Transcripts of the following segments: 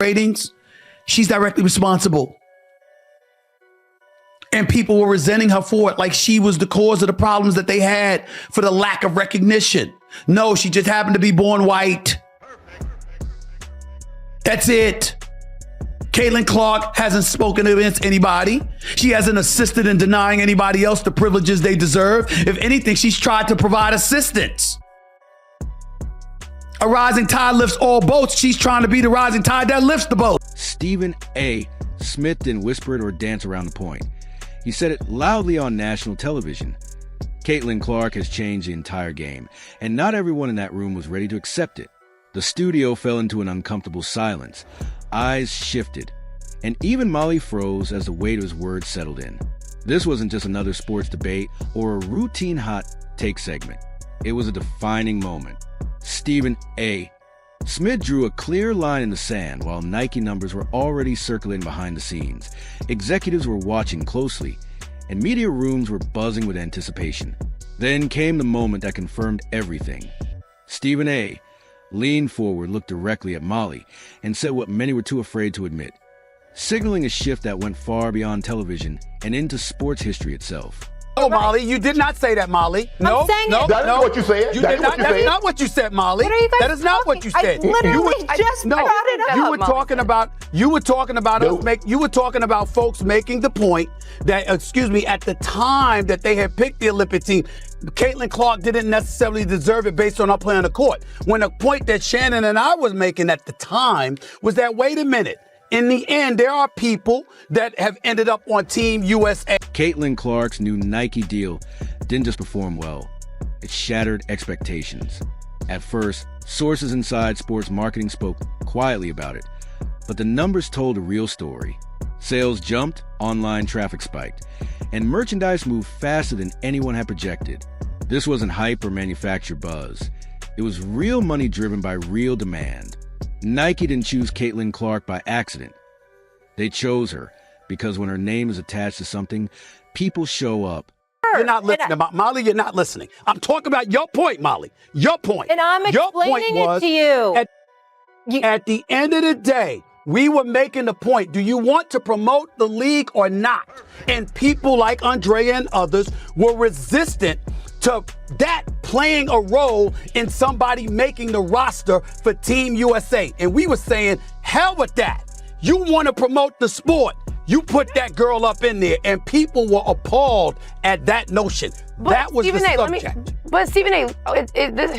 ratings, she's directly responsible. And people were resenting her for it, like she was the cause of the problems that they had for the lack of recognition. No, she just happened to be born white. That's it. Caitlin Clark hasn't spoken against anybody. She hasn't assisted in denying anybody else the privileges they deserve. If anything, she's tried to provide assistance. A rising tide lifts all boats. She's trying to be the rising tide that lifts the boat. Stephen A. Smith didn't whisper it or dance around the point. He said it loudly on national television. Caitlin Clark has changed the entire game, and not everyone in that room was ready to accept it. The studio fell into an uncomfortable silence. Eyes shifted, and even Molly froze as the weight of his words settled in. This wasn't just another sports debate or a routine hot take segment. It was a defining moment. Stephen A. Smith drew a clear line in the sand while Nike numbers were already circulating behind the scenes. Executives were watching closely, and media rooms were buzzing with anticipation. Then came the moment that confirmed everything. Stephen A. leaned forward, looked directly at Molly, and said what many were too afraid to admit, signaling a shift that went far beyond television and into sports history itself. No, Molly, you did not say that, Molly. No, no, That's not what you said. You did not. That's not what you said, Molly. What are you guys That is not what you said. I literally just brought it up. You were talking about. You were talking about us. You were talking about folks making the point that, at the time that they had picked the Olympic team, Caitlin Clark didn't necessarily deserve it based on her play on the court. When the point that Shannon and I was making at the time was that, wait a minute. In the end, there are people that have ended up on Team USA. Caitlin Clark's new Nike deal didn't just perform well. It shattered expectations. At first, sources inside sports marketing spoke quietly about it, but the numbers told a real story. Sales jumped, online traffic spiked, and merchandise moved faster than anyone had projected. This wasn't hype or manufactured buzz. It was real money driven by real demand. Nike didn't choose Caitlin Clark by accident. They chose her because when her name is attached to something, people show up. You're not listening, Molly. You're not listening. I'm talking about your point, Molly. Your point. And I'm explaining it to you. At the end of the day, we were making the point. Do you want to promote the league or not? And people like Andrea and others were resistant to that playing a role in somebody making the roster for Team USA. And we were saying, hell with that. You want to promote the sport. You put that girl up in there, and people were appalled at that notion. But that was Stephen the A, subject. But Stephen A,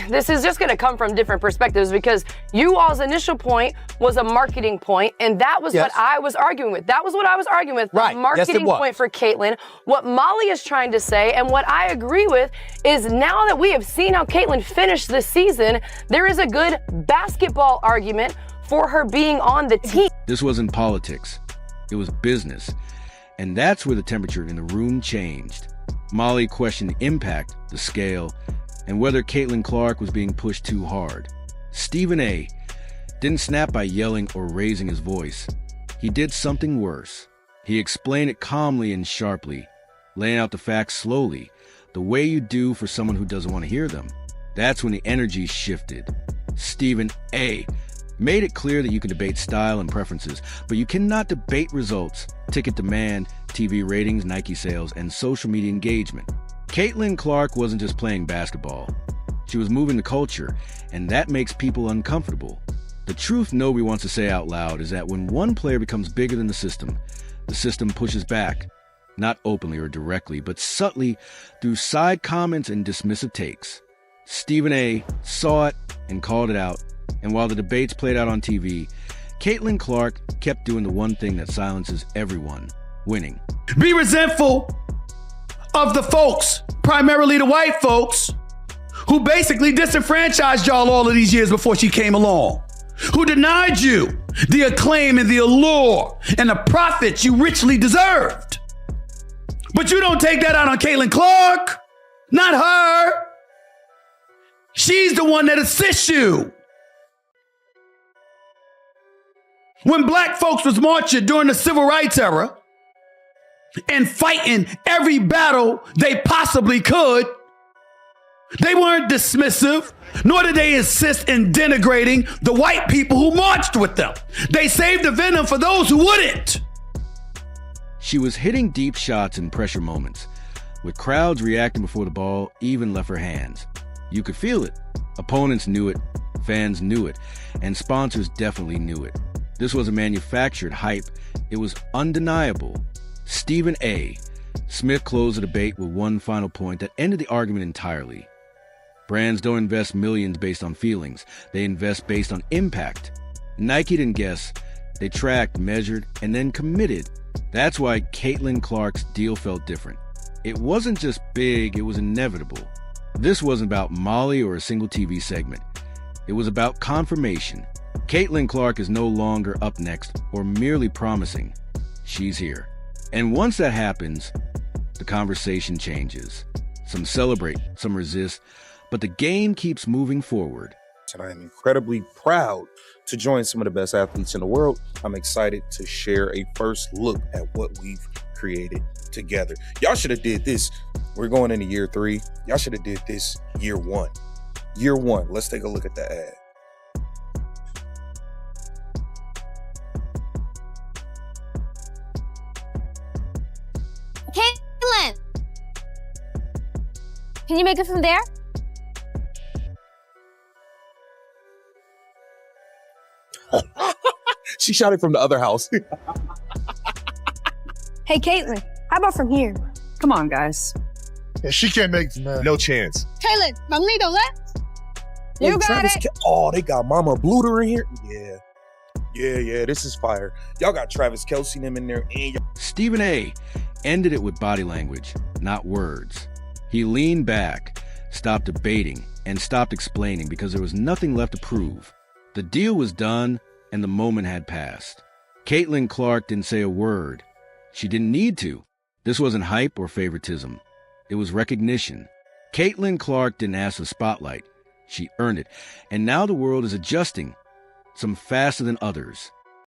this is just going to come from different perspectives because you all's initial point was a marketing point, and that was what I was arguing with. That was what I was arguing with. Right. The marketing point for Caitlin. What Molly is trying to say, and what I agree with, is now that we have seen how Caitlin finished this season, there is a good basketball argument for her being on the team. This wasn't politics. It was business. And that's where the temperature in the room changed. Molly questioned the impact, the scale, and whether Caitlin Clark was being pushed too hard. Stephen A. didn't snap by yelling or raising his voice. He did something worse. He explained it calmly and sharply, laying out the facts slowly, the way you do for someone who doesn't want to hear them. That's when the energy shifted. Stephen A. made it clear that you can debate style and preferences, but you cannot debate results, ticket demand, TV ratings, Nike sales, and social media engagement. Caitlin Clark wasn't just playing basketball. She was moving the culture, and that makes people uncomfortable. The truth nobody wants to say out loud is that when one player becomes bigger than the system pushes back, not openly or directly, but subtly through side comments and dismissive takes. Stephen A. saw it and called it out. And while the debates played out on TV, Caitlin Clark kept doing the one thing that silences everyone, winning. Be resentful of the folks, primarily the white folks, who basically disenfranchised y'all all of these years before she came along, who denied you the acclaim and the allure and the profits you richly deserved. But you don't take that out on Caitlin Clark. Not her. She's the one that assists you. When black folks was marching during the civil rights era and fighting every battle they possibly could, They weren't dismissive, nor did they insist in denigrating the white people who marched with them. They saved the venom for those who wouldn't. She was hitting deep shots in pressure moments, with crowds reacting before the ball even left her hands. You could feel it. Opponents knew it, fans knew it, and sponsors definitely knew it. This was a manufactured hype. It was undeniable. Stephen A. Smith closed the debate with one final point that ended the argument entirely. Brands don't invest millions based on feelings. They invest based on impact. Nike didn't guess. They tracked, measured, and then committed. That's why Caitlin Clark's deal felt different. It wasn't just big, it was inevitable. This wasn't about Molly or a single TV segment. It was about confirmation. Caitlin Clark is no longer up next or merely promising. She's here. And once that happens, the conversation changes. Some celebrate, some resist, but the game keeps moving forward. And I am incredibly proud to join some of the best athletes in the world. I'm excited to share a first look at what we've created together. Y'all should have did this. We're going into year 3. Y'all should have did this year 1. Year 1. Let's take a look at the ad. Caitlin! Can you make it from there? She shot it from the other house. Hey, Caitlin, how about from here? Come on, guys. Yeah, she can't make it, man. No chance. Caitlin, Mamlito left. You got Travis it. Oh, they got Mama Bluter in here? Yeah, this is fire. Y'all got Travis Kelce them in there. And Stephen A. ended it with body language, not words. He leaned back, stopped debating, and stopped explaining because there was nothing left to prove. The deal was done, and the moment had passed. Caitlin Clark didn't say a word. She didn't need to. This wasn't hype or favoritism. It was recognition. Caitlin Clark didn't ask for the spotlight. She earned it. And now the world is adjusting, some faster than others.